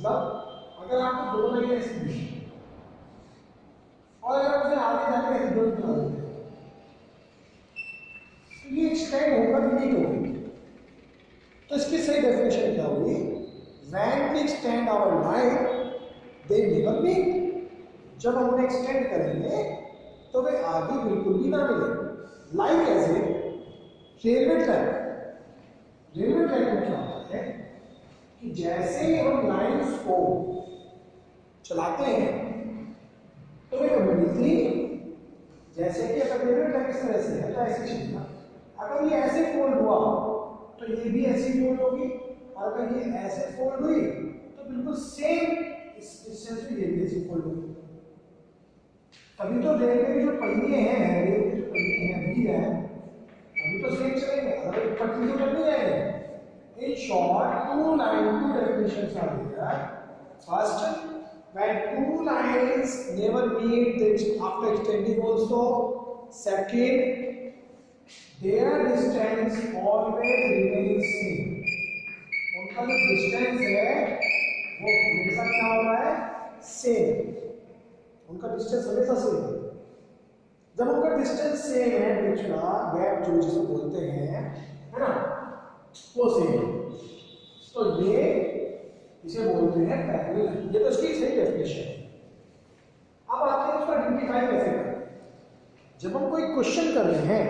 मतलब अगर आपको दो लाइन ऐसी दी और अगर आपने आगे जाके ऐसे दो बना दिए तो ये एक्सटेंड होगा कि नहीं होगी? तो इसकी सही डेफिनेशन क्या होगी? When we extend our line, they never meet. जब हम उन्हें एक्सटेंड करेंगे तो वे आगे बिल्कुल भी ना मिले। लाइक ऐसे रेलवे ट्रैक। रेलवे ट्रैक में क्या होता है कि जैसे ही हम लाइन्स को चलाते हैं तो वे कभी मिलती, जैसे कि अगर रेलवे ट्रैक इस तरह से है तो ऐसे चलेगा, अगर ये ऐसे फोल्ड हुआ तो ये भी ऐसी फोल्ड होगी, और अगर ये ऐसे फोल्ड हुई तो बिल्कुल सेम इस डिस्टेंस पे ये भी ऐसी फोल्ड होगी। तभी तो रेलवे के जो पहिए हैं, रेलवे के जो पहिए हैं व्हील हैं, अभी तो सेम चलेंगे, अगर पटरी तो नहीं जाएंगे। In short two definitions are there. First, when two lines never meet after extending also. Second, their distance always remains same. उनका जो डिस्टेंस है वो हमेशा क्या हो रहा है? सेम। उनका डिस्टेंस हमेशा सेम है। जब उनका डिस्टेंस सेम है, बीच का गैप जो जिसे बोलते हैं, है ना, वो सेम है, तो ये इसे बोलते हैं पैरेलल। ये तो इसकी सही डेफिनेशन है। अब आते हैं इसको आइडेंटिफाई कैसे करें। जब हम कोई क्वेश्चन कर रहे हैं,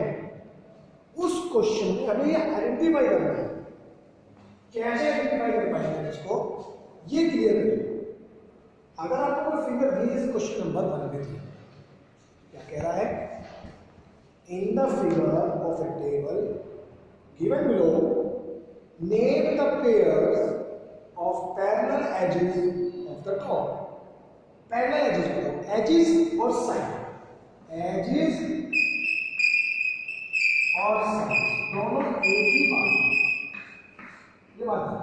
उस क्वेश्चन में हमें ये आइडेंटिफाई करना है। कैसे आइडेंटिफाई कर पाएंगे इसको, ये क्लियर करें। अगर आपको कोई फिगर दी, जैसे क्वेश्चन नंबर 1 में थी, क्या कह रहा है? In the figure of a table given below, name the pairs of parallel edges of the top. Parallel edges बताओ, एजेस और साइड, एजेस और साइड दोनों एक ही बात है। ये बात है,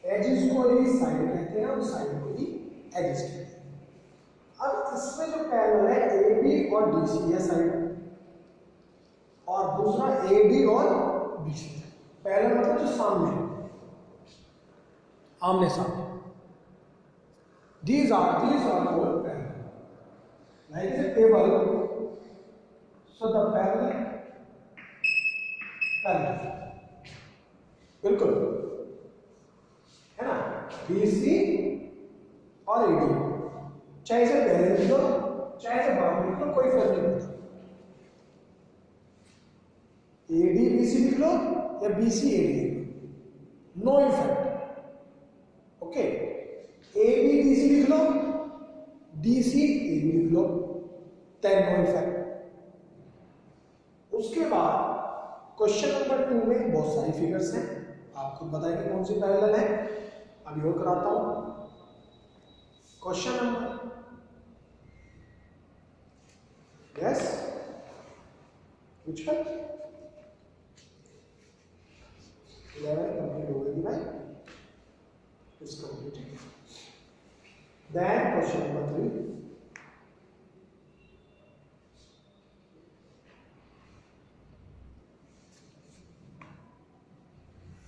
एजेस को ही साइड कहते हैं और साइड को ही एजेस कहते हैं। अब इसमें जो पैरेलल है, ए बी और डी सी है साइड, और दूसरा ए डी और बी सी है। पैरेलल मतलब जो सामने है, आमने सामने। These are called parallel. Like a table, so the parallel, बिल्कुल है ना, BC और AD, चाहे से पहले लिख लो चाहे से बाद में लिख लो, कोई फर्क नहीं पड़ता। AD BC लिख लो या BC AD लिख लो, no effect. Okay, AB DC लिख लो, DC AB लिख लो, देन नो इफेक्ट। उसके बाद क्वेश्चन नंबर 2 में बहुत सारी फिगर्स हैं, आप खुद बताएंगे कौन सी पैरेलल है। अभी और कराता हूं। Question number, yes, which one? 11 complete हो गई भाई, it's completed. Then question number 3,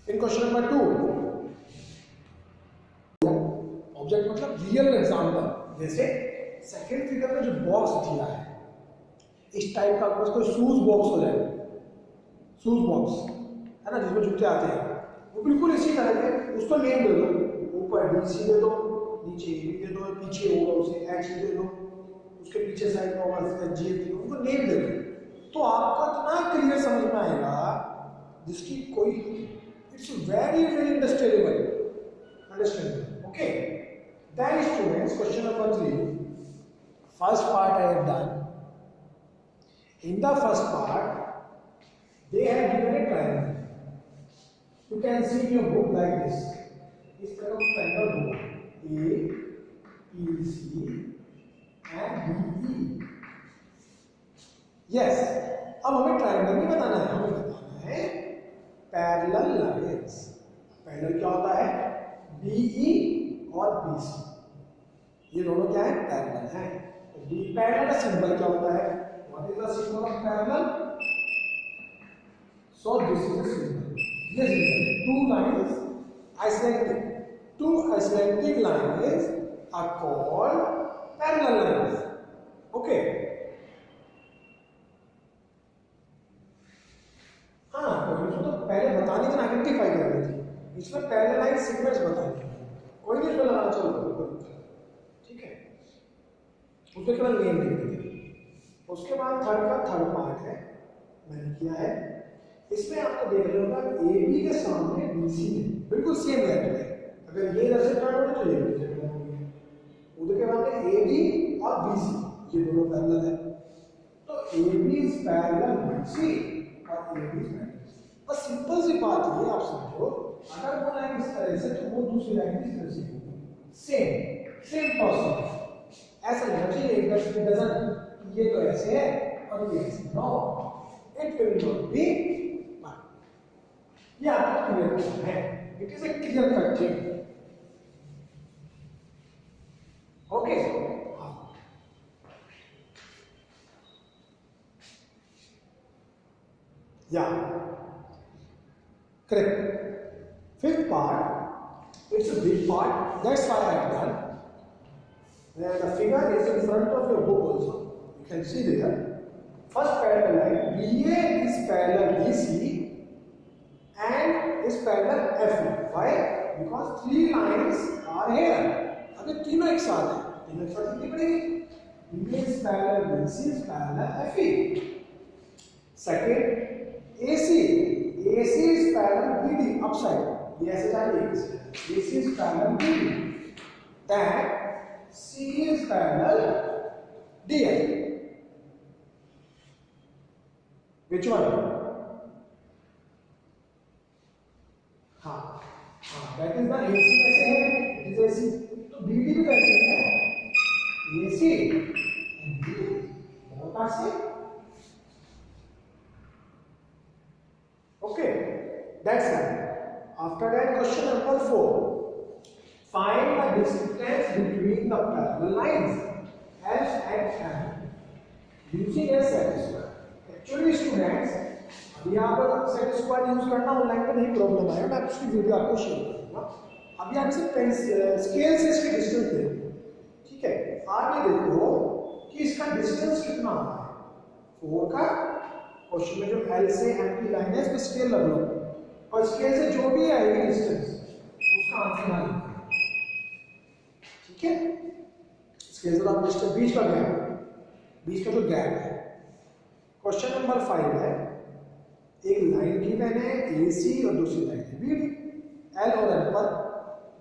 in question number 2 object मतलब रियल एग्जांपल, जैसे सेकंड फिगर में जो बॉक्स दिया है, इस टाइप का आपको कोई शूज बॉक्स हो जाए, शूज बॉक्स है ना, जिसमें जूते आते हैं, वो बिल्कुल इसी तरह के, उसको नेम दे दो, ऊपर डीसी दे दो, नीचे ए दे दो, पीछे होगा उसे एच दे दो, उसके पीछे साइड में होगा जी दे दो, उनको नेम दे दो, तो आपको इतना क्लियर समझ में आएगा जिसकी कोई, it's very understandable. Okay, then students, question number 3, first part I have done. In the first part, they have given a triangle. You can see in your book like this. इस तरह का triangle होगा, A, P, C and D, E. Yes. अब हमें triangle नहीं बताना है, हमें बताना है parallel lines. Parallel क्या होता है? BE और BC, ये दोनों क्या है? पैरेलल है। तो डी पैरेलल का सिंबल क्या होता है? What is the symbol of parallel? So this is the symbol, ये symbol, two lines isolated, two slanting lines are called parallel lines. Okay. हाँ, तो पहले बतानी थी, आइडेंटिफाई करनी थी, इसमें पैरेलल लाइन सीक्वेंस बतानी है, कोई नहीं इसमें लगाना, चलो ठीक है, उसके केवल नेम दे देंगे। उसके बाद थर्ड पार्ट है, मैंने किया है, इसमें आपको देख रहे होगा ए बी के सामने बी सी है, बिल्कुल सेम लेफ्ट में, अगर ये इधर से टर्न हो तो ये इधर से टर्न होगी, उधर के बाद में ए बी और बी सी ये दोनों पैरेलल है, तो A B is parallel B C और ए बी इज पैरेलल। बस सिंपल सी बात ये आप समझो, अगर वो लाइन इस तरह से तो वो दूसरी लाइन इस तरह से होगी, सेम प्रोसेस, ऐसा नहीं होना चाहिए एक डजन, ये तो ऐसे है और ये ऐसे, no it will not be, ये आपका क्लियर क्वेश्चन है, it is a clear cut thing. Okay, या correct. Fifth part, it's a big part, that's why I have done. The figure is in front of your book also, you can see there. First parallel line, BA is parallel BC and is parallel FE. Why? Because three lines are here. अगर तीनों एक साथ हैं, तीनों एक साथ लिखनी पड़ेगी। BA is parallel BC is parallel FE. Second, AC is parallel BD upside. ये ऐसे जाएगी, AC is parallel BD. Then C is parallel DF. Which one? हाँ, that is the AC कैसे है? It is AC. तो BD भी कैसे है? AC and BD both are same. Okay, that's right. After that, question number 4. Find the distance between the parallel lines F and M using a set square. Actually, students, अभी आप set square use करना online में नहीं problem आएगा, मैं उसकी video आपको share करूंगा। अभी आप इसे स्केल से इसकी डिस्टेंस देखो, ठीक है? आगे देखो कि इसका डिस्टेंस कितना आता है 4 का। क्वेश्चन में जो L से M की लाइन है, इसमें स्केल लग लो और स्केल से जो भी आएगी डिस्टेंस उसका आंसर ना लिखो, ठीक है? स्केल से आप डिस्टेंस बीच का जो गैप है। क्वेश्चन नंबर 5 है, एक लाइन गिवन है AC और दूसरी लाइन है BD। L और M पर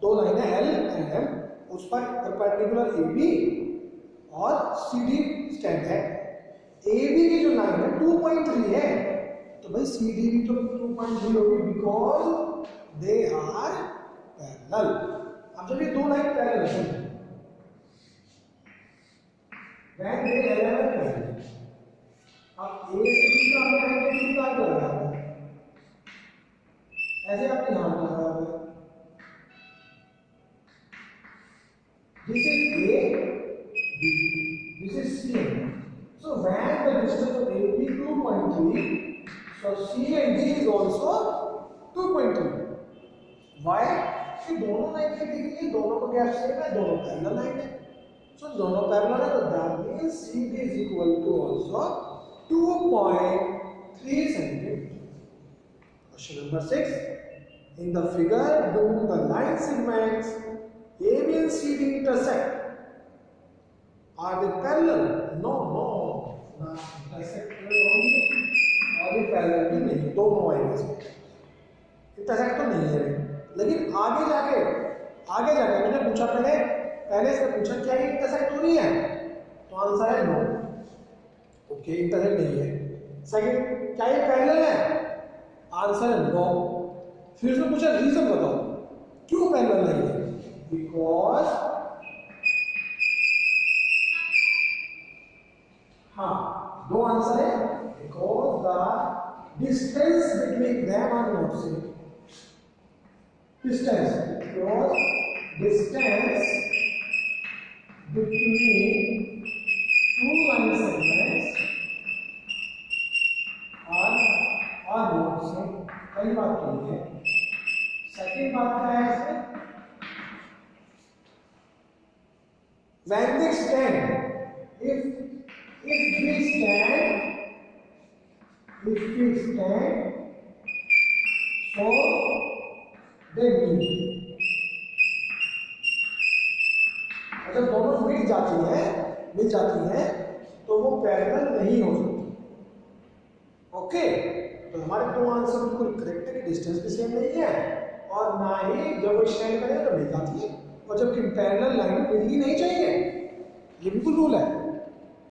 दो लाइन है L एंड M, उस पर परपेंडिकुलर AB और CD स्टैंड है। AB की जो लाइन है 2.3 है, तो भाई CD भी तो 2.3 होगी, बिकॉज दे आर पैरेलल। अब जब ये दो लाइन पैरेलल है, when they are पैरेलल, अब A से B का आपने एंगल निकाल कर रहा है, ऐसे आपने यहाँ लगा रहा है, this is A, B, this is C and D. So when the distance of AB 2.3, so C and D is also 2.3. Why? कि दोनों लाइन के डिग्री, दोनों का गैप सेम है, दोनों पैरेलल लाइन है। So दोनों पैरेलल है, तो that means CD is equal to also 2.3 centimeter. Question number 6. In the figure, do the line segments AB and CD intersect? Are they parallel? No. Intersect only, और भी parallel भी नहीं, दोनों आएंगे इसमें। इंटरसेक्ट तो नहीं है, लेकिन आगे जाके मैंने पूछा पहले इसने पूछा क्या ये इंटरसेक्ट तो नहीं है, तो आंसर है नो। ओके, इंटरसेक्ट नहीं है। सेकंड, क्या ये पैरेलल है, आंसर है नो। फिर उसने पूछा रीजन बताओ क्यों पैरेलल नहीं है, बिकॉज हाँ, दो आंसर है, because the distance between them are not same. Distance between two line segments are not same। पहली बात तो ये है। सेकंड बात क्या है इसमें, when they stand, if we stand so they meet. जब दोनों मिल जाती हैं तो वो पैरेलल नहीं हो सकती. ओके, तो हमारे दो आंसर बिल्कुल करेक्ट है कि डिस्टेंस भी सेम नहीं है और ना ही जब वो स्टैंड करेगा तो मिल जाती है, और जबकि पैरेलल लाइन मिलनी नहीं चाहिए, ये बिल्कुल रूल है.